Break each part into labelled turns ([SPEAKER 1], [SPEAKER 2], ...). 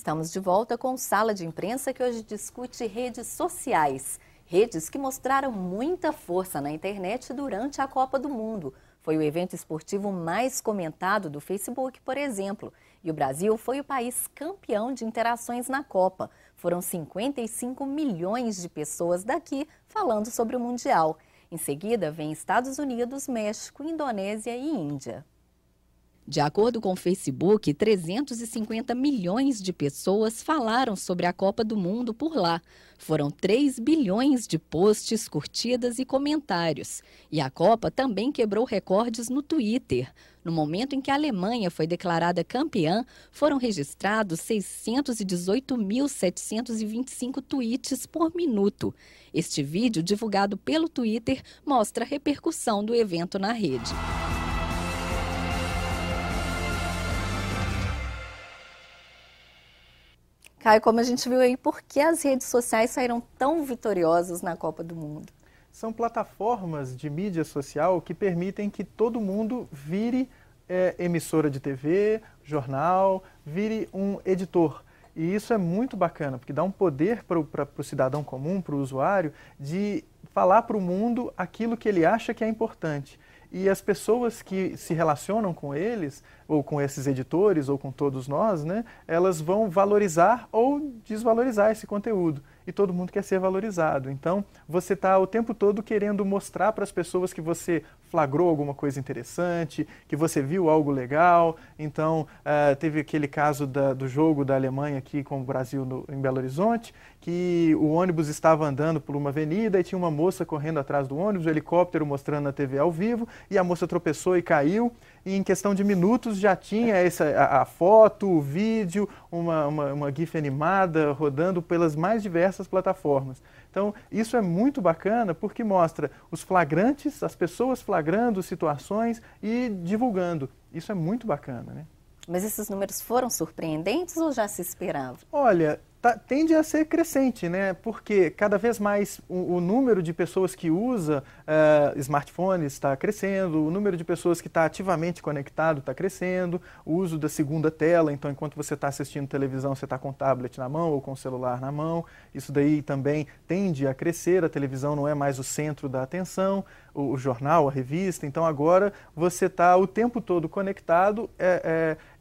[SPEAKER 1] Estamos de volta com Sala de Imprensa, que hoje discute redes sociais. Redes que mostraram muita força na internet durante a Copa do Mundo. Foi o evento esportivo mais comentado do Facebook, por exemplo. E o Brasil foi o país campeão de interações na Copa. Foram 55 milhões de pessoas daqui falando sobre o Mundial. Em seguida, vem Estados Unidos, México, Indonésia e Índia. De acordo com o Facebook, 350 milhões de pessoas falaram sobre a Copa do Mundo por lá. Foram 3 bilhões de posts, curtidas e comentários. E a Copa também quebrou recordes no Twitter. No momento em que a Alemanha foi declarada campeã, foram registrados 618.725 tweets por minuto. Este vídeo, divulgado pelo Twitter, mostra a repercussão do evento na rede. Caio, como a gente viu aí, por que as redes sociais saíram tão vitoriosas na Copa do Mundo?
[SPEAKER 2] São plataformas de mídia social que permitem que todo mundo vire emissora de TV, jornal, vire um editor. E isso é muito bacana, porque dá um poder para o cidadão comum, para o usuário, de falar para o mundo aquilo que ele acha que é importante. E as pessoas que se relacionam com eles, ou com esses editores, ou com todos nós, né, elas vão valorizar ou desvalorizar esse conteúdo. E todo mundo quer ser valorizado. Então, você está o tempo todo querendo mostrar para as pessoas que você flagrou alguma coisa interessante, que você viu algo legal. Então, teve aquele caso do jogo da Alemanha aqui com o Brasil em Belo Horizonte, que o ônibus estava andando por uma avenida e tinha uma moça correndo atrás do ônibus, o helicóptero mostrando na TV ao vivo, e a moça tropeçou e caiu. E em questão de minutos já tinha a foto, o vídeo, uma GIF animada rodando pelas mais diversas plataformas. Então, isso é muito bacana porque mostra os flagrantes, as pessoas flagrando situações e divulgando. Isso é muito bacana, né?
[SPEAKER 1] Mas esses números foram surpreendentes ou já se esperava?
[SPEAKER 2] Olha, tende a ser crescente, né? Porque cada vez mais o número de pessoas que usa smartphones está crescendo, o número de pessoas que está ativamente conectado está crescendo, o uso da segunda tela, então enquanto você está assistindo televisão, você está com o tablet na mão ou com o celular na mão, isso daí também tende a crescer, a televisão não é mais o centro da atenção, o jornal, a revista, então agora você está o tempo todo conectado.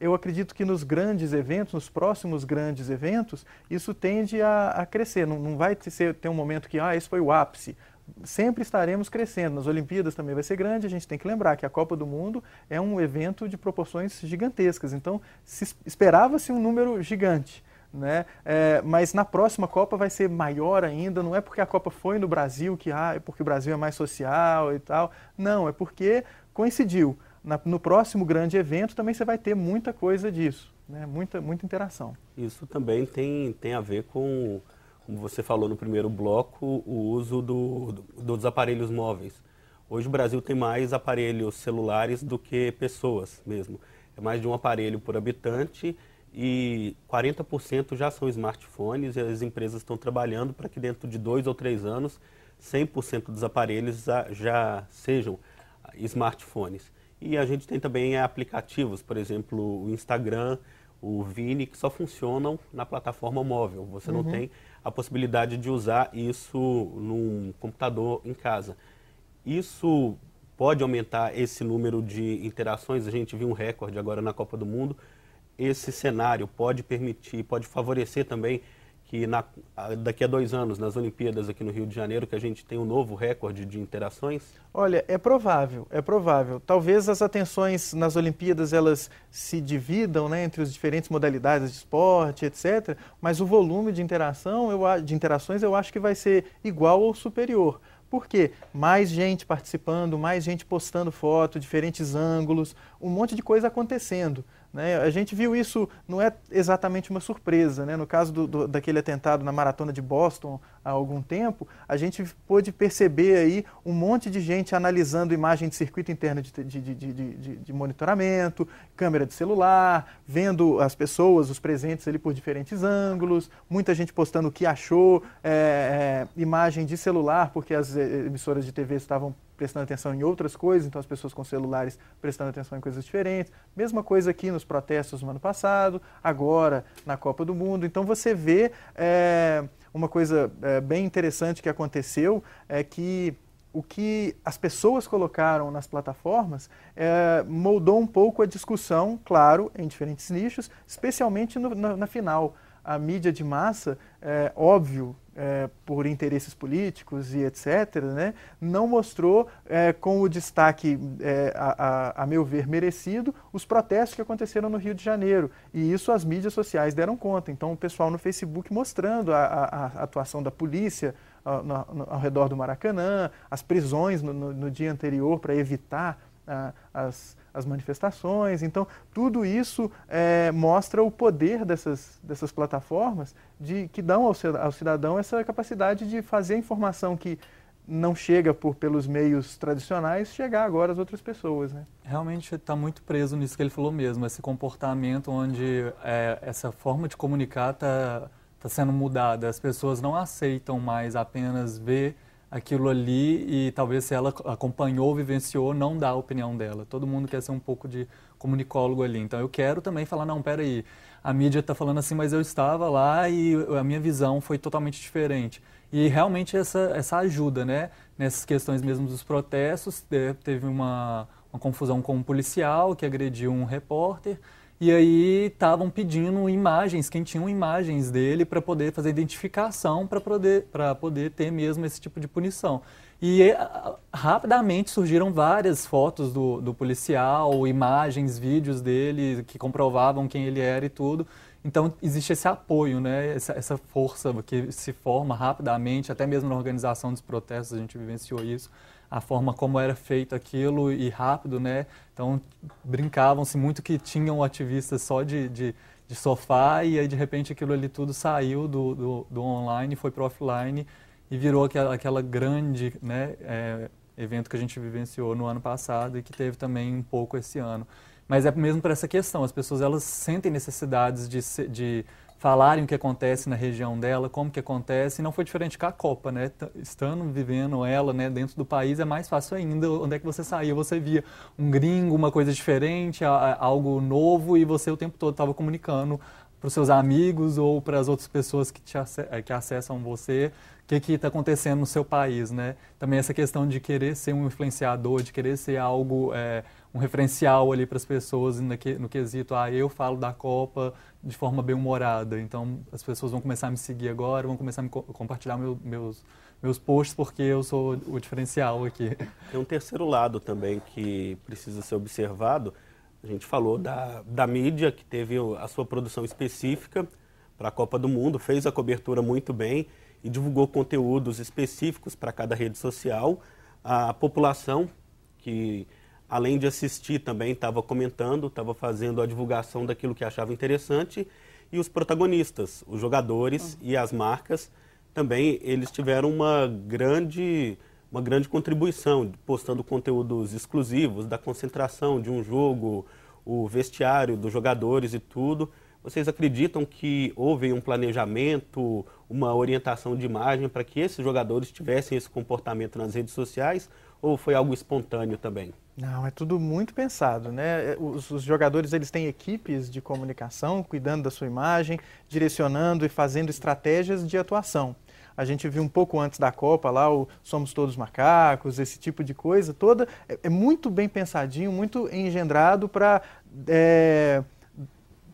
[SPEAKER 2] Eu acredito que nos grandes eventos, nos próximos grandes eventos, isso tende a crescer, não vai ter um momento que esse foi o ápice. Sempre estaremos crescendo. Nas Olimpíadas também vai ser grande, a gente tem que lembrar que a Copa do Mundo é um evento de proporções gigantescas, então esperava-se um número gigante. Né? Mas na próxima Copa vai ser maior ainda, não é porque a Copa foi no Brasil que é porque o Brasil é mais social e tal, não, é porque coincidiu. No próximo grande evento também você vai ter muita coisa disso, né? Muita interação.
[SPEAKER 3] Isso também tem a ver com, como você falou no primeiro bloco, o uso dos aparelhos móveis. Hoje o Brasil tem mais aparelhos celulares do que pessoas mesmo, é mais de um aparelho por habitante. E 40% já são smartphones e as empresas estão trabalhando para que dentro de 2 ou 3 anos 100% dos aparelhos já sejam smartphones. E a gente tem também aplicativos, por exemplo, o Instagram, o Vine, que só funcionam na plataforma móvel. Você não tem a possibilidade de usar isso num computador em casa. Isso pode aumentar esse número de interações. A gente viu um recorde agora na Copa do Mundo. Esse cenário pode favorecer também que daqui a 2 anos, nas Olimpíadas aqui no Rio de Janeiro, que a gente tem um novo recorde de interações?
[SPEAKER 2] Olha, é provável. Talvez as atenções nas Olimpíadas elas se dividam, né, entre as diferentes modalidades de esporte, etc. Mas o volume de interações eu acho que vai ser igual ou superior. Por quê? Mais gente participando, mais gente postando foto, diferentes ângulos, um monte de coisa acontecendo. Né? A gente viu isso, não é exatamente uma surpresa. Né? No caso daquele atentado na Maratona de Boston, há algum tempo, a gente pôde perceber aí um monte de gente analisando imagem de circuito interno de monitoramento, câmera de celular, vendo as pessoas, os presentes ali por diferentes ângulos, muita gente postando o que achou, imagem de celular, porque as emissoras de TV estavam prestando atenção em outras coisas, então as pessoas com celulares prestando atenção em coisas diferentes. Mesma coisa aqui nos protestos no ano passado, agora na Copa do Mundo. Então você vê uma coisa bem interessante que aconteceu, é que o que as pessoas colocaram nas plataformas moldou um pouco a discussão, claro, em diferentes nichos, especialmente na final. A mídia de massa, óbvio, por interesses políticos e etc., né, não mostrou com o destaque, a meu ver, merecido, os protestos que aconteceram no Rio de Janeiro. E isso as mídias sociais deram conta. Então, o pessoal no Facebook mostrando a atuação da polícia ao redor do Maracanã, as prisões no dia anterior para evitar as manifestações. Então, tudo isso mostra o poder dessas plataformas que dão ao cidadão essa capacidade de fazer a informação que não chega pelos meios tradicionais, chegar agora às outras pessoas, né?
[SPEAKER 4] Realmente está muito preso nisso que ele falou mesmo, esse comportamento onde essa forma de comunicar está sendo mudada. As pessoas não aceitam mais apenas ver aquilo ali e talvez se ela acompanhou, vivenciou, não dá a opinião dela. Todo mundo quer ser um pouco de comunicólogo ali. Então eu quero também falar, não, peraí, a mídia está falando assim, mas eu estava lá e a minha visão foi totalmente diferente. E realmente essa ajuda, né? Nessas questões mesmo dos protestos, teve uma confusão com um policial que agrediu um repórter. E aí estavam pedindo imagens, quem tinham imagens dele para poder fazer identificação, para poder ter mesmo esse tipo de punição. E rapidamente surgiram várias fotos do policial, imagens, vídeos dele que comprovavam quem ele era e tudo. Então existe esse apoio, né? Essa força que se forma rapidamente, até mesmo na organização dos protestos a gente vivenciou isso. A forma como era feito aquilo e rápido, né? Então, brincavam-se muito que tinham ativistas só de sofá e aí, de repente, aquilo ali tudo saiu do online, foi para o offline e virou aquela grande, né, evento que a gente vivenciou no ano passado e que teve também um pouco esse ano. Mas é mesmo por essa questão, as pessoas elas sentem necessidades de falarem o que acontece na região dela, como que acontece, e não foi diferente com a Copa, né? Estando vivendo ela, né, dentro do país é mais fácil ainda. Onde é que você saía, você via um gringo, uma coisa diferente, algo novo, e você o tempo todo estava comunicando para os seus amigos ou para as outras pessoas que acessam você, o que está acontecendo no seu país, né? Também essa questão de querer ser um influenciador, de querer ser algo, um referencial ali para as pessoas no quesito, eu falo da Copa de forma bem-humorada, então as pessoas vão começar a me seguir agora, vão começar a compartilhar meus posts porque eu sou o diferencial aqui.
[SPEAKER 3] Tem um terceiro lado também que precisa ser observado. A gente falou da mídia, que teve a sua produção específica para a Copa do Mundo, fez a cobertura muito bem e divulgou conteúdos específicos para cada rede social. A população, que além de assistir também estava comentando, estava fazendo a divulgação daquilo que achava interessante, e os protagonistas, os jogadores e as marcas, também eles tiveram uma grande contribuição, postando conteúdos exclusivos da concentração de um jogo, o vestiário dos jogadores e tudo. Vocês acreditam que houve um planejamento, uma orientação de imagem para que esses jogadores tivessem esse comportamento nas redes sociais, ou foi algo espontâneo também?
[SPEAKER 2] Não, é tudo muito pensado, né? Os jogadores eles têm equipes de comunicação cuidando da sua imagem, direcionando e fazendo estratégias de atuação. A gente viu um pouco antes da Copa lá o Somos Todos Macacos, esse tipo de coisa toda. É muito bem pensadinho, muito engendrado para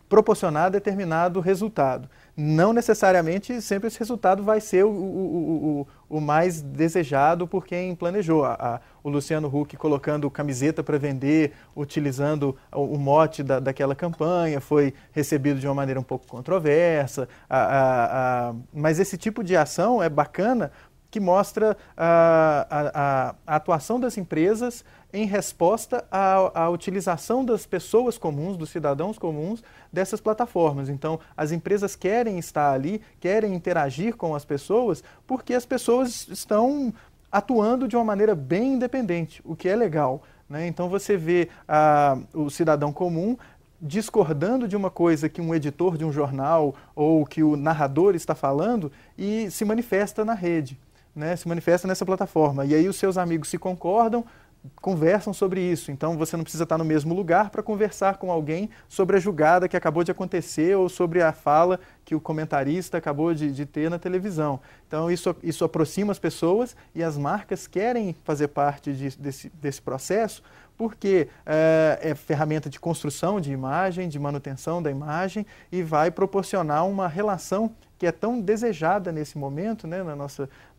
[SPEAKER 2] proporcionar determinado resultado. Não necessariamente sempre esse resultado vai ser o mais desejado por quem planejou. O Luciano Huck colocando camiseta para vender, utilizando o mote daquela campanha, foi recebido de uma maneira um pouco controversa. Mas esse tipo de ação é bacana que mostra a atuação das empresas em resposta à utilização das pessoas comuns, dos cidadãos comuns, dessas plataformas. Então, as empresas querem estar ali, querem interagir com as pessoas, porque as pessoas estão atuando de uma maneira bem independente, o que é legal, né? Então, você vê o cidadão comum discordando de uma coisa que um editor de um jornal ou que o narrador está falando e se manifesta na rede, né? Se manifesta nessa plataforma. E aí os seus amigos se concordam, conversam sobre isso. Então você não precisa estar no mesmo lugar para conversar com alguém sobre a julgada que acabou de acontecer ou sobre a fala que o comentarista acabou de ter na televisão. Então isso aproxima as pessoas e as marcas querem fazer parte desse processo porque é ferramenta de construção de imagem, de manutenção da imagem e vai proporcionar uma relação que é tão desejada nesse momento, né,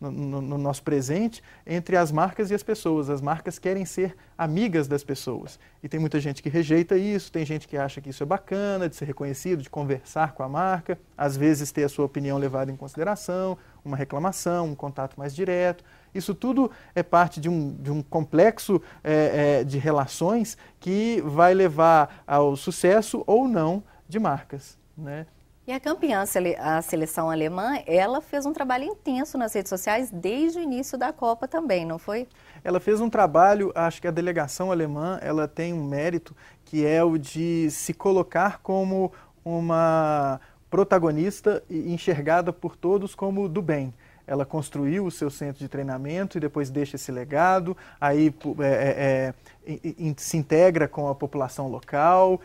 [SPEAKER 2] no nosso presente, entre as marcas e as pessoas. As marcas querem ser amigas das pessoas. E tem muita gente que rejeita isso, tem gente que acha que isso é bacana, de ser reconhecido, de conversar com a marca, às vezes ter a sua opinião levada em consideração, uma reclamação, um contato mais direto. Isso tudo é parte de um complexo de relações que vai levar ao sucesso ou não de marcas, né?
[SPEAKER 1] E a campeã, a seleção alemã, ela fez um trabalho intenso nas redes sociais desde o início da Copa também, não foi?
[SPEAKER 2] Ela fez um trabalho, acho que a delegação alemã, ela tem um mérito que é o de se colocar como uma protagonista e enxergada por todos como do bem. Ela construiu o seu centro de treinamento e depois deixa esse legado, aí se integra com a população local,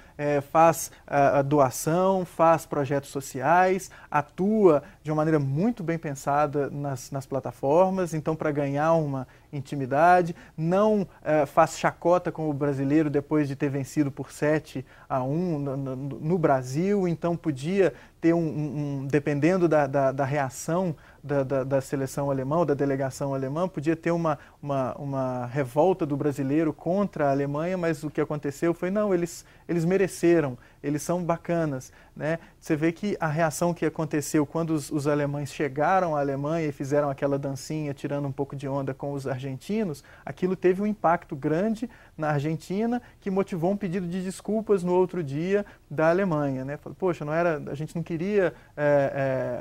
[SPEAKER 2] faz a doação, faz projetos sociais, atua de uma maneira muito bem pensada nas plataformas, então para ganhar uma intimidade, não faz chacota com o brasileiro depois de ter vencido por 7-1 no Brasil, então podia ter dependendo da reação da seleção alemã, ou da delegação alemã, podia ter uma revolta do brasileiro contra a Alemanha, mas o que aconteceu foi, não, eles mereceram, eles são bacanas, né? Você vê que a reação que aconteceu quando os alemães chegaram à Alemanha e fizeram aquela dancinha, tirando um pouco de onda com os argentinos, aquilo teve um impacto grande na Argentina, que motivou um pedido de desculpas no outro dia da Alemanha, né? Falou, poxa, a gente não queria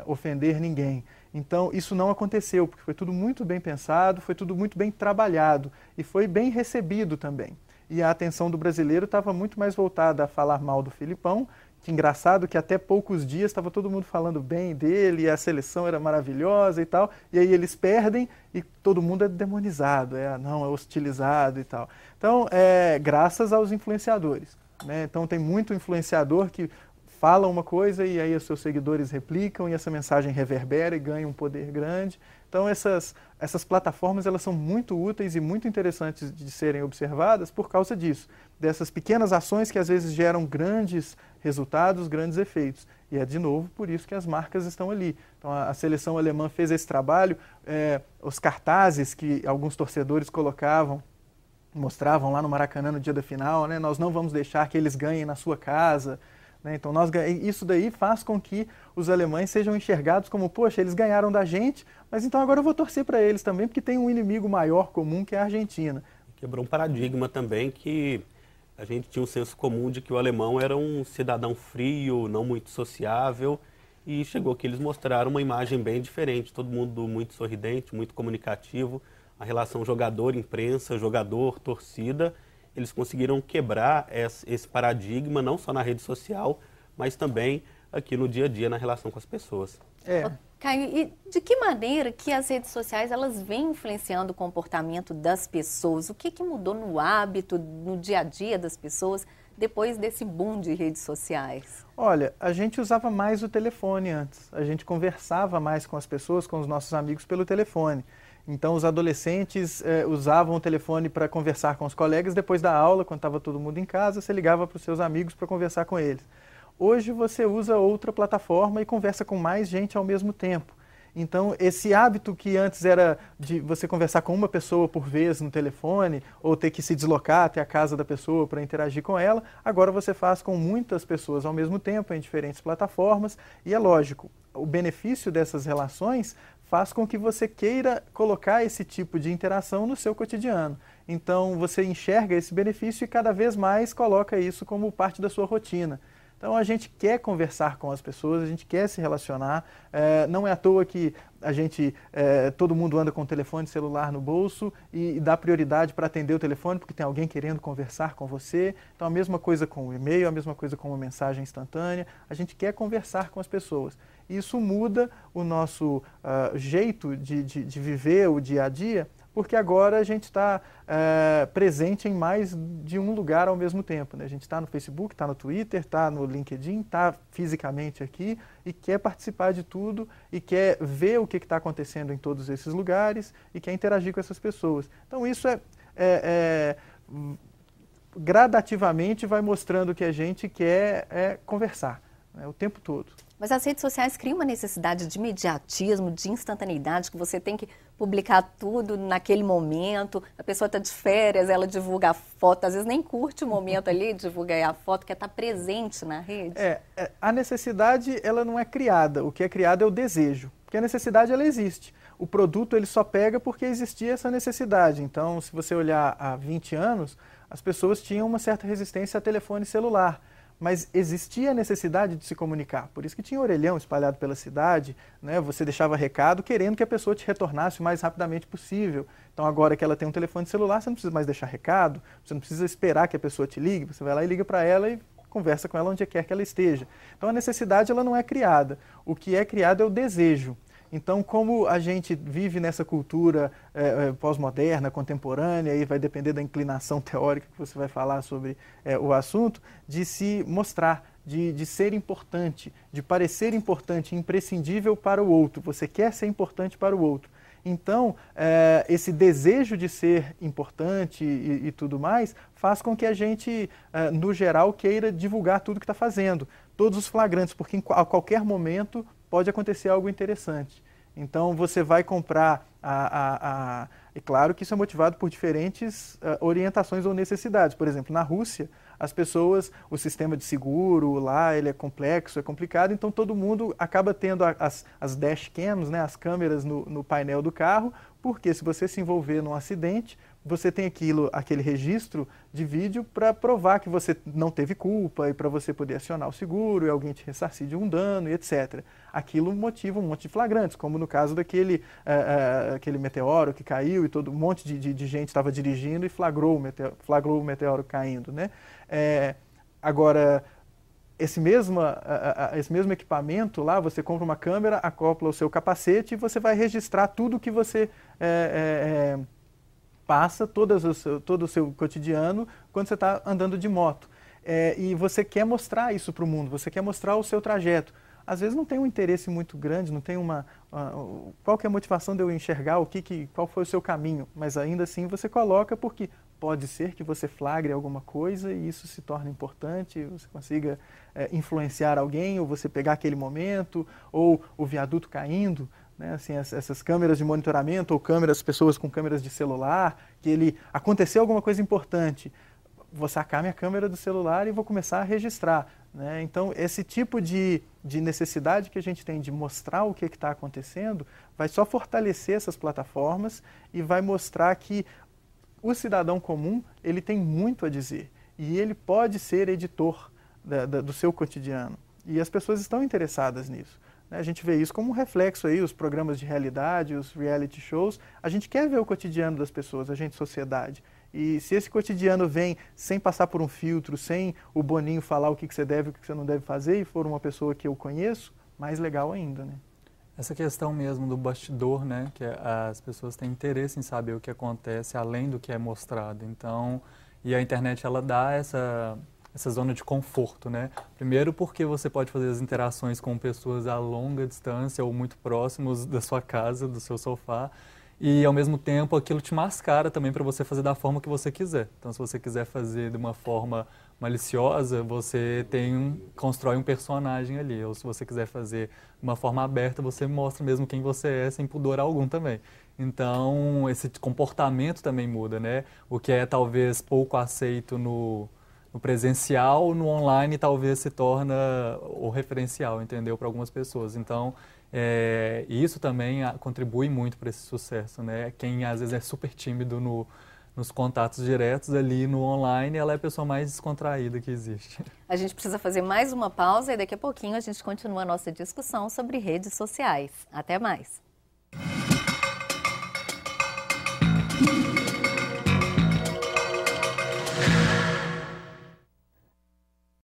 [SPEAKER 2] ofender ninguém. Então, isso não aconteceu, porque foi tudo muito bem pensado, foi tudo muito bem trabalhado e foi bem recebido também. E a atenção do brasileiro estava muito mais voltada a falar mal do Filipão, que engraçado que até poucos dias estava todo mundo falando bem dele, e a seleção era maravilhosa e tal, e aí eles perdem e todo mundo é demonizado, é hostilizado e tal. Então, graças aos influenciadores, né? Então tem muito influenciador que fala uma coisa e aí os seus seguidores replicam e essa mensagem reverbera e ganha um poder grande. Então essas plataformas elas são muito úteis e muito interessantes de serem observadas por causa disso, dessas pequenas ações que às vezes geram grandes resultados, grandes efeitos. E é de novo por isso que as marcas estão ali. Então a seleção alemã fez esse trabalho, os cartazes que alguns torcedores mostravam lá no Maracanã no dia da final, né? Nós não vamos deixar que eles ganhem na sua casa. Então, isso daí faz com que os alemães sejam enxergados como, poxa, eles ganharam da gente, mas então agora eu vou torcer para eles também, porque tem um inimigo maior comum que é a Argentina.
[SPEAKER 3] Quebrou um paradigma também que a gente tinha um senso comum de que o alemão era um cidadão frio, não muito sociável, e chegou que eles mostraram uma imagem bem diferente, todo mundo muito sorridente, muito comunicativo, a relação jogador-imprensa, jogador-torcida. Eles conseguiram quebrar esse paradigma, não só na rede social, mas também aqui no dia a dia, na relação com as pessoas.
[SPEAKER 1] Caio, e de que maneira que as redes sociais elas vêm influenciando o comportamento das pessoas? O que mudou no hábito, no dia a dia das pessoas, depois desse boom de redes sociais?
[SPEAKER 2] Olha, a gente usava mais o telefone antes, a gente conversava mais com as pessoas, com os nossos amigos pelo telefone. Então, os adolescentes usavam o telefone para conversar com os colegas depois da aula, quando estava todo mundo em casa, você ligava para os seus amigos para conversar com eles. Hoje, você usa outra plataforma e conversa com mais gente ao mesmo tempo. Então, esse hábito que antes era de você conversar com uma pessoa por vez no telefone, ou ter que se deslocar até a casa da pessoa para interagir com ela, agora você faz com muitas pessoas ao mesmo tempo, em diferentes plataformas, e é lógico, o benefício dessas relações faz com que você queira colocar esse tipo de interação no seu cotidiano. Então, você enxerga esse benefício e cada vez mais coloca isso como parte da sua rotina. Então, a gente quer conversar com as pessoas, a gente quer se relacionar. Não é à toa que todo mundo anda com o telefone celular no bolso e dá prioridade para atender o telefone porque tem alguém querendo conversar com você. Então, a mesma coisa com o e-mail, a mesma coisa com uma mensagem instantânea. A gente quer conversar com as pessoas. Isso muda o nosso jeito de viver o dia a dia, porque agora a gente está presente em mais de um lugar ao mesmo tempo, né? A gente está no Facebook, está no Twitter, está no LinkedIn, está fisicamente aqui e quer participar de tudo e quer ver o que está acontecendo em todos esses lugares e quer interagir com essas pessoas. Então isso gradativamente vai mostrando que a gente quer conversar, né, o tempo todo.
[SPEAKER 1] Mas as redes sociais criam uma necessidade de imediatismo, de instantaneidade, que você tem que publicar tudo naquele momento. A pessoa está de férias, ela divulga a foto, às vezes nem curte o momento ali, divulga a foto, quer estar presente na rede.
[SPEAKER 2] A necessidade, ela não é criada. O que é criado é o desejo. Porque a necessidade, ela existe. O produto, ele só pega porque existia essa necessidade. Então, se você olhar há 20 anos, as pessoas tinham uma certa resistência a telefone celular. Mas existia a necessidade de se comunicar. Por isso que tinha orelhão espalhado pela cidade, né? Você deixava recado querendo que a pessoa te retornasse o mais rapidamente possível. Então agora que ela tem um telefone celular, você não precisa mais deixar recado, você não precisa esperar que a pessoa te ligue, você vai lá e liga para ela e conversa com ela onde quer que ela esteja. Então a necessidade, ela não é criada. O que é criado é o desejo. Então, como a gente vive nessa cultura pós-moderna, contemporânea, e vai depender da inclinação teórica que você vai falar sobre o assunto, de se mostrar, de ser importante, de parecer importante, imprescindível para o outro. Você quer ser importante para o outro. Então, esse desejo de ser importante e tudo mais faz com que a gente, no geral, queira divulgar tudo que está fazendo. Todos os flagrantes, porque a qualquer momento pode acontecer algo interessante. Então, você vai comprar É claro que isso é motivado por diferentes orientações ou necessidades. Por exemplo, na Rússia, as pessoas, o sistema de seguro lá, ele é complexo, é complicado, então todo mundo acaba tendo as dashcams, né, as câmeras no painel do carro, porque se você se envolver num acidente, você tem aquele registro de vídeo para provar que você não teve culpa e para você poder acionar o seguro e alguém te ressarcir de um dano e etc. Aquilo motiva um monte de flagrantes, como no caso daquele aquele meteoro que caiu e um monte de gente estava dirigindo e flagrou o meteoro caindo, né? Agora, esse mesmo equipamento lá, você compra uma câmera, acopla o seu capacete e você vai registrar tudo que você passa, todo o seu cotidiano, quando você está andando de moto. E você quer mostrar isso para o mundo, você quer mostrar o seu trajeto. Às vezes não tem um interesse muito grande, não tem qual que é a motivação de eu enxergar qual foi o seu caminho, mas ainda assim você coloca porque pode ser que você flagre alguma coisa e isso se torne importante, você consiga influenciar alguém, ou você pegar aquele momento, ou o viaduto caindo, né? Assim, essas câmeras de monitoramento ou pessoas com câmeras de celular, que aconteceu alguma coisa importante, vou sacar minha câmera do celular e vou começar a registrar, né? Então, esse tipo de necessidade que a gente tem de mostrar o que está acontecendo vai só fortalecer essas plataformas e vai mostrar que o cidadão comum, ele tem muito a dizer e ele pode ser editor do seu cotidiano. E as pessoas estão interessadas nisso. A gente vê isso como um reflexo aí, os programas de realidade, os reality shows. A gente quer ver o cotidiano das pessoas, a gente, sociedade. E se esse cotidiano vem sem passar por um filtro, sem o Boninho falar o que você deve e o que você não deve fazer, e for uma pessoa que eu conheço, mais legal ainda, né?
[SPEAKER 4] Essa questão mesmo do bastidor, né, que as pessoas têm interesse em saber o que acontece além do que é mostrado. Então, e a internet, ela dá essa zona de conforto, né? Primeiro porque você pode fazer as interações com pessoas a longa distância ou muito próximos da sua casa, do seu sofá, e ao mesmo tempo aquilo te mascara também para você fazer da forma que você quiser. Então, se você quiser fazer de uma forma maliciosa, você constrói um personagem ali. Ou se você quiser fazer de uma forma aberta, você mostra mesmo quem você é, sem pudor algum também. Então, esse comportamento também muda, né? O que é talvez pouco aceito no presencial, no online talvez se torna o referencial, entendeu? Para algumas pessoas. Então, E isso também contribui muito para esse sucesso, né? Quem às vezes é super tímido nos contatos diretos, ali no online, ela é a pessoa mais descontraída que existe.
[SPEAKER 1] A gente precisa fazer mais uma pausa e daqui a pouquinho a gente continua a nossa discussão sobre redes sociais. Até mais!